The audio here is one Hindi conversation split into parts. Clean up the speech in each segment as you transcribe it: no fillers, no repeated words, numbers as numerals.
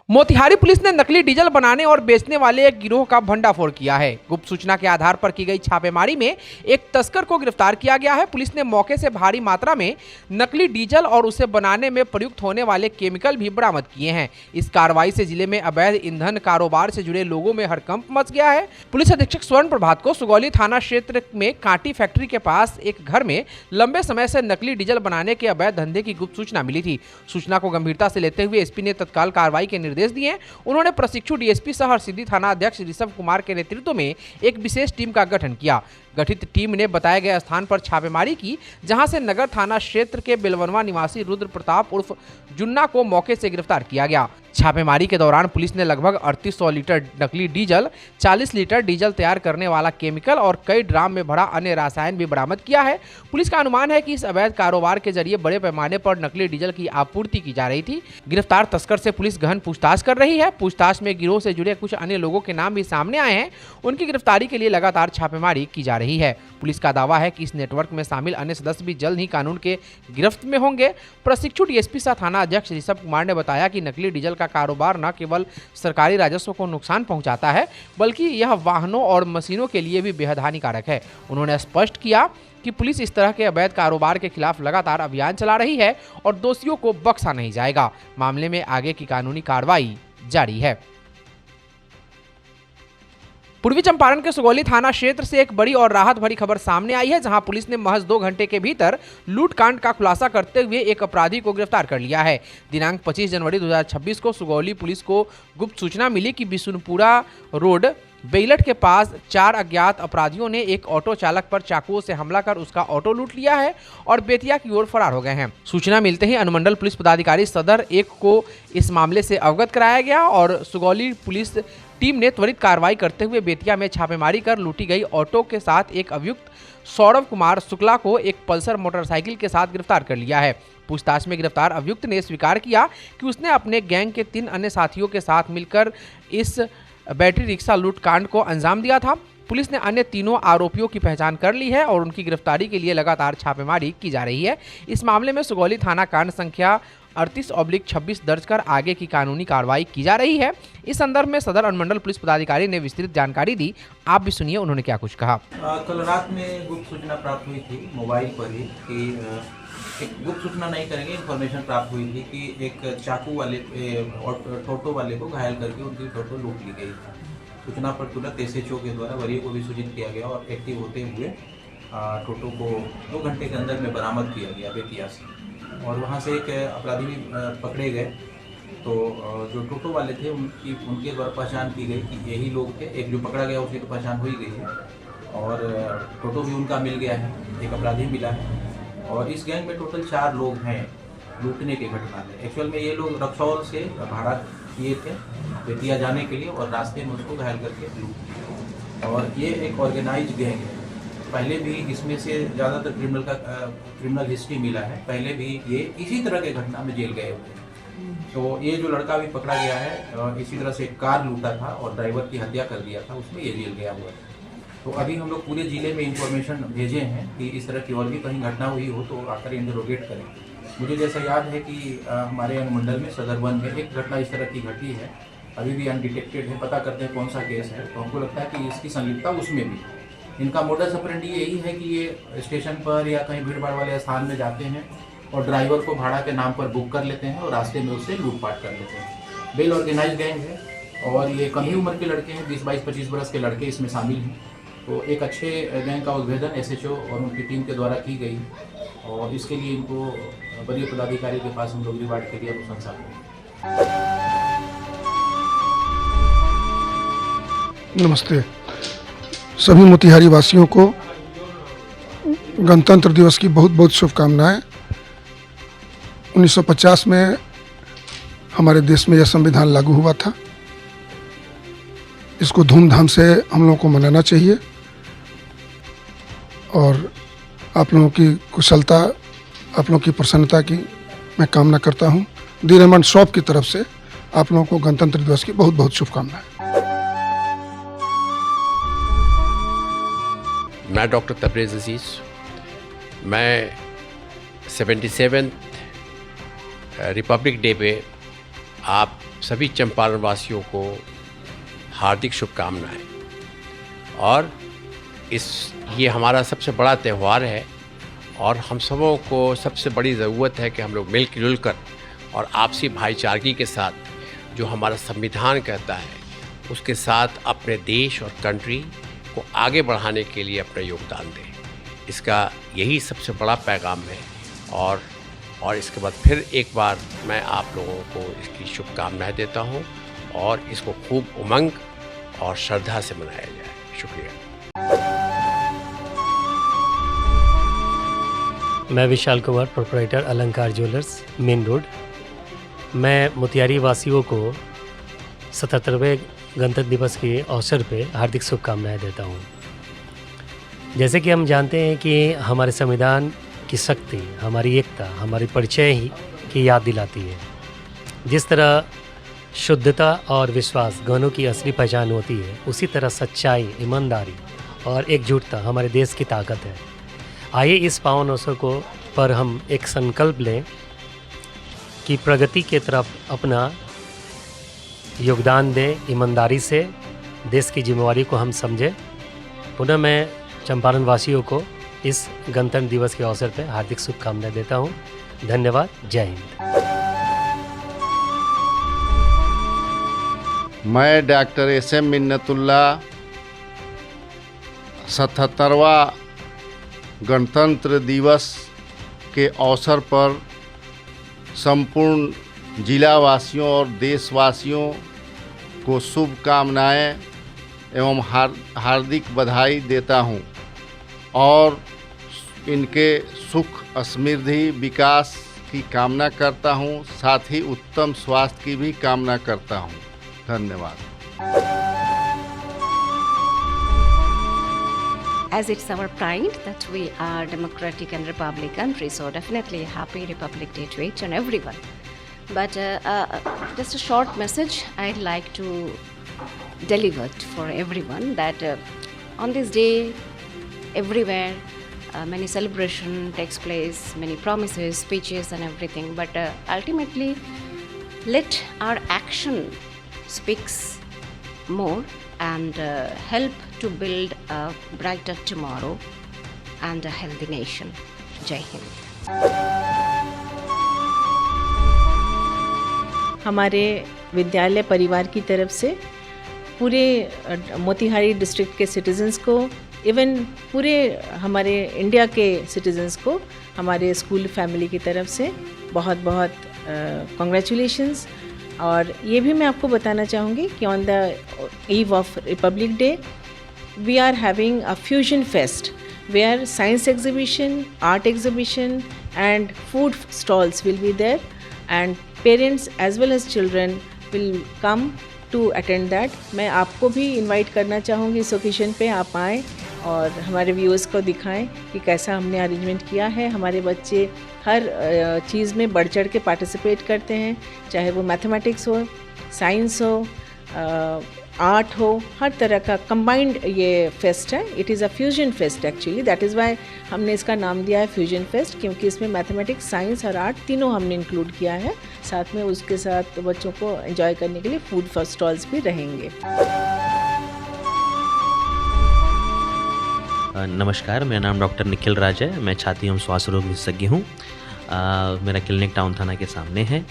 मोतिहारी पुलिस ने नकली डीजल बनाने और बेचने वाले एक गिरोह का भंडाफोड़ किया है। गुप्त सूचना के आधार पर की गई छापेमारी में एक तस्कर को गिरफ्तार किया गया है। पुलिस ने मौके से भारी मात्रा में नकली डीजल और उसे बनाने में प्रयुक्त होने वाले केमिकल भी बरामद किए हैं। इस कार्रवाई से जिले में अवैध ईंधन कारोबार से जुड़े लोगों में हड़कंप मच गया है। पुलिस अधीक्षक स्वर्ण प्रभात को सुगौली थाना क्षेत्र में कांटी फैक्ट्री के पास एक घर में लंबे समय से नकली डीजल बनाने के अवैध धंधे की गुप्त सूचना मिली थी। सूचना को गंभीरता से लेते हुए एसपी ने तत्काल कार्रवाई के निर्देश दिए। उन्होंने प्रशिक्षु डीएसपी सह हरसिद्धि थाना अध्यक्ष ऋषभ कुमार के नेतृत्व में एक विशेष टीम का गठन किया। गठित टीम ने बताए गए स्थान पर छापेमारी की, जहां से नगर थाना क्षेत्र के बेलवनवा निवासी रुद्र प्रताप उर्फ जुन्ना को मौके से गिरफ्तार किया गया। छापेमारी के दौरान पुलिस ने लगभग 3800 लीटर नकली डीजल, 40 लीटर डीजल तैयार करने वाला केमिकल और कई ड्राम में भरा अन्य रसायन भी बरामद किया है। पुलिस का अनुमान है कि इस अवैध कारोबार के जरिए बड़े पैमाने पर नकली डीजल की आपूर्ति की जा रही थी। गिरफ्तार तस्कर से पुलिस गहन पूछताछ कर रही है। पूछताछ में गिरोह से जुड़े कुछ अन्य लोगों के नाम भी सामने आए हैं। उनकी गिरफ्तारी के लिए लगातार छापेमारी की जा रही है। पुलिस का दावा है कि इस नेटवर्क में शामिल अन्य सदस्य भी जल्द ही कानून के गिरफ्त में होंगे। प्रशिक्षु डीएसपी सह थाना अध्यक्ष ऋषभ कुमार ने बताया कि नकली डीजल का कारोबार न केवल सरकारी राजस्व को नुकसान पहुंचाता है, बल्कि यह वाहनों और मशीनों के लिए भी बेहद हानिकारक है। उन्होंने स्पष्ट किया कि पुलिस इस तरह के अवैध कारोबार के खिलाफ लगातार अभियान चला रही है और दोषियों को बख्शा नहीं जाएगा। मामले में आगे की कानूनी कार्रवाई जारी है। पूर्वी चंपारण के सुगौली थाना क्षेत्र से एक बड़ी और राहत भरी खबर सामने आई है, जहां पुलिस ने महज 2 घंटे के भीतर लूटकांड का खुलासा करते हुए एक अपराधी को गिरफ्तार कर लिया है। दिनांक 25 जनवरी 2026 को सुगौली पुलिस को गुप्त सूचना मिली कि बिशुनपुरा रोड बेलट के पास 4 अज्ञात अपराधियों ने एक ऑटो चालक पर चाकुओं से हमला कर उसका ऑटो लूट लिया है और बेतिया की ओर फरार हो गए हैं। सूचना मिलते ही अनुमंडल पुलिस पदाधिकारी सदर 1 को इस मामले से अवगत कराया गया और सुगौली पुलिस टीम ने त्वरित कार्रवाई करते हुए बेतिया में छापेमारी कर लूटी गई ऑटो के साथ एक अभियुक्त सौरभ कुमार शुक्ला को एक पल्सर मोटरसाइकिल के साथ गिरफ्तार कर लिया है। पूछताछ में गिरफ्तार अभियुक्त ने स्वीकार किया कि उसने अपने गैंग के 3 अन्य साथियों के साथ मिलकर इस बैटरी रिक्शा लूट कांड को अंजाम दिया था। पुलिस ने अन्य तीनों आरोपियों की पहचान कर ली है और उनकी गिरफ्तारी के लिए लगातार छापेमारी की जा रही है। इस मामले में सुगौली थाना कांड संख्या 38/26 दर्ज कर आगे की कानूनी कार्रवाई की जा रही है। इस संदर्भ में सदर अनुमंडल पुलिस पदाधिकारी ने विस्तृत जानकारी दी। आप भी सुनिए उन्होंने क्या कुछ कहा। कल रात में गुप्त सूचना प्राप्त हुई थी मोबाइल पर ही कि एक गुप्त सूचना नहीं करेंगे, इन्फॉर्मेशन प्राप्त हुई थी कि एक चाकू वाले टोटो वाले को घायल करके उनकी टोटो लूट ली गई। सूचना पर तुरंत एसएचओ के द्वारा वरीय को भी सूचित किया गया और एक्टिव होते हुए टोटो को 2 घंटे के अंदर में बरामद किया गया बेतिया से और वहाँ से एक अपराधी भी पकड़े गए। तो जो टोटो वाले थे उनके द्वारा पहचान की गई कि यही लोग थे। एक जो पकड़ा गया उसकी तो पहचान हो ही गई है और टोटो भी उनका मिल गया है, एक अपराधी मिला है और इस गैंग में टोटल 4 लोग हैं लूटने की घटना में। एक्चुअल में ये लोग रक्सौल से भाड़ा किए थे बेतिया जाने के लिए और रास्ते में उसको घायल करके लूट लिया और ये एक ऑर्गेनाइज गैंग है। पहले भी इसमें से ज़्यादातर क्रिमिनल हिस्ट्री मिला है। पहले भी ये इसी तरह के घटना में जेल गए हुए। तो ये जो लड़का भी पकड़ा गया है इसी तरह से एक कार लूटा था और ड्राइवर की हत्या कर दिया था, उसमें ये जेल गया हुआ है। तो अभी हम लोग पूरे ज़िले में इंफॉर्मेशन भेजे हैं कि इस तरह की और भी कहीं घटना हुई हो तो आकर इंटरोगेट करें। मुझे जैसा याद है कि हमारे अनुमंडल में सदर 1 में एक घटना इस तरह की घटी है, अभी भी अनडिटेक्टेड है। पता करते हैं कौन सा केस है, तो हमको लगता है कि इसकी संलिप्तता उसमें भी। इनका मोडस ऑपरेंडी यही है कि ये स्टेशन पर या कहीं भीड़ भाड़ वाले स्थान में जाते हैं और ड्राइवर को भाड़ा के नाम पर बुक कर लेते हैं और रास्ते में उससे लूटपाट कर लेते हैं। वेल ऑर्गेनाइज गैंग है और ये कम ही उम्र के लड़के हैं, 20, 22, 25 बरस के लड़के इसमें शामिल हैं। तो एक अच्छे गैंग का उद्भेदन एसएचओ और उनकी टीम के द्वारा की गई और इसके लिए इनको वरीय पदाधिकारी के पास हम लोग रिवार्ड के लिए अनुशंसा करें। नमस्ते सभी मोतिहारी वासियों को गणतंत्र दिवस की बहुत बहुत शुभकामनाएं। 1950 में हमारे देश में यह संविधान लागू हुआ था। इसको धूमधाम से हम लोगों को मनाना चाहिए और आप लोगों की कुशलता, आप लोगों की प्रसन्नता की मैं कामना करता हूं। दी रहमान शॉप की तरफ से आप लोगों को गणतंत्र दिवस की बहुत बहुत शुभकामनाएं। मैं डॉक्टर तबरेज़ अज़ीज़, मैं 77 रिपब्लिक डे पे आप सभी चंपारण वासियों को हार्दिक शुभकामनाएं। और ये हमारा सबसे बड़ा त्यौहार है और हम सबों को सबसे बड़ी ज़रूरत है कि हम लोग मिलजुल कर और आपसी भाईचारगी के साथ जो हमारा संविधान कहता है उसके साथ अपने देश और कंट्री को आगे बढ़ाने के लिए अपना योगदान दें। इसका यही सबसे बड़ा पैगाम है। और इसके बाद फिर एक बार मैं आप लोगों को इसकी शुभकामनाएं देता हूं और इसको खूब उमंग और श्रद्धा से मनाया जाए। शुक्रिया। मैं विशाल कुमार, प्रोप्राइटर अलंकार ज्वेलर्स, मेन रोड। मैं मोतिहारी वासियों को 77वें गणतंत्र दिवस के अवसर पे हार्दिक शुभकामनाएं देता हूं। जैसे कि हम जानते हैं कि हमारे संविधान की शक्ति हमारी एकता, हमारी परिचय ही की याद दिलाती है। जिस तरह शुद्धता और विश्वास दोनों की असली पहचान होती है, उसी तरह सच्चाई, ईमानदारी और एकजुटता हमारे देश की ताकत है। आइए इस पावन अवसर पर हम एक संकल्प लें कि प्रगति के तरफ अपना योगदान दें, ईमानदारी से देश की जिम्मेवारी को हम समझें। पुनः मैं चंपारण वासियों को इस गणतंत्र दिवस के अवसर पर हार्दिक शुभकामनाएं देता हूं। धन्यवाद। जय हिंद। मैं डॉक्टर SM मिन्नतुल्ला 77वां गणतंत्र दिवस के अवसर पर संपूर्ण जिलावासियों और देशवासियों को शुभकामनाएं एवं हार्दिक बधाई देता हूं और इनके सुख, समृद्धि, विकास की कामना करता हूं। साथ ही उत्तम स्वास्थ्य की भी कामना करता हूं। धन्यवाद। As it's our pride that we are democratic and republic country, so definitely happy Republic Day to each and everyone. But just a short message I'd like to deliver for everyone that on this day, everywhere many celebration takes place, many promises, speeches and everything. But ultimately, let our action speaks more and help to build a brighter tomorrow and a healthy nation. Jai Hind. हमारे विद्यालय परिवार की तरफ से पूरे मोतिहारी डिस्ट्रिक्ट के सिटीजन्स को, इवन पूरे हमारे इंडिया के सिटीजन्स को हमारे स्कूल फैमिली की तरफ से बहुत बहुत कॉन्ग्रेचुलेशंस। और ये भी मैं आपको बताना चाहूँगी कि on the eve of Republic Day we are having a fusion fest where science exhibition, art exhibition and food stalls will be there and parents as well as children will come to attend that. मैं आपको भी इनवाइट करना चाहूँगी इस ओकेजन पे आप आएँ और हमारे व्यूअर्स को दिखाएं कि कैसा हमने अरेंजमेंट किया है। हमारे बच्चे हर चीज़ में बढ़ चढ़ के पार्टिसिपेट करते हैं, चाहे वो मैथमेटिक्स हो, साइंस हो, आर्ट हो, हर तरह का कंबाइंड ये फेस्ट है। It is a fusion fest actually, that is why हमने इसका नाम दिया है फ्यूजन फेस्ट, क्योंकि इसमें मैथमेटिक्स, साइंस और आर्ट तीनों हमने इंक्लूड किया है। साथ में उसके साथ बच्चों को एंजॉय करने के लिए फूड स्टॉल्स भी रहेंगे। नमस्कार, मेरा नाम डॉक्टर निखिल राज है। मैं छाती एवं श्वास रोग विशेषज्ञ हूँ। मेरा क्लिनिक टाउन थाना के सामने है।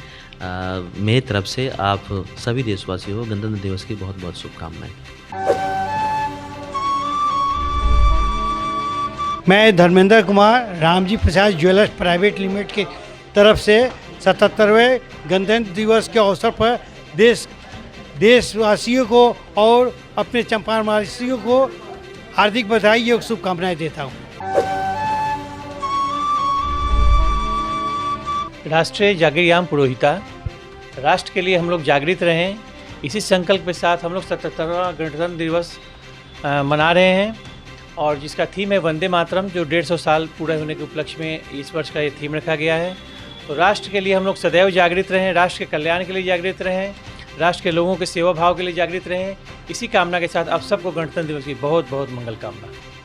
मेरी तरफ से आप सभी देशवासियों को गणतंत्र दिवस की बहुत बहुत शुभकामनाएं। मैं धर्मेंद्र कुमार रामजी प्रसाद ज्वेलर्स प्राइवेट लिमिटेड की तरफ से 77वें गणतंत्र दिवस के अवसर पर देशवासियों को और अपने चंपारण वासियों को हार्दिक बधाई और शुभकामनाएं देता हूँ। राष्ट्रीय जागृयाम पुरोहिता, राष्ट्र के लिए हम लोग जागृत रहें, इसी संकल्प के साथ हम लोग 77वां गणतंत्र दिवस मना रहे हैं और जिसका थीम है वंदे मातरम, जो 150 साल पूरे होने के उपलक्ष्य में इस वर्ष का ये थीम रखा गया है। तो राष्ट्र के लिए हम लोग सदैव जागृत रहें, राष्ट्र के कल्याण के लिए जागृत रहें, राष्ट्र के लोगों के सेवा भाव के लिए जागृत रहें। इसी कामना के साथ आप सबको गणतंत्र दिवस की बहुत बहुत मंगल कामना।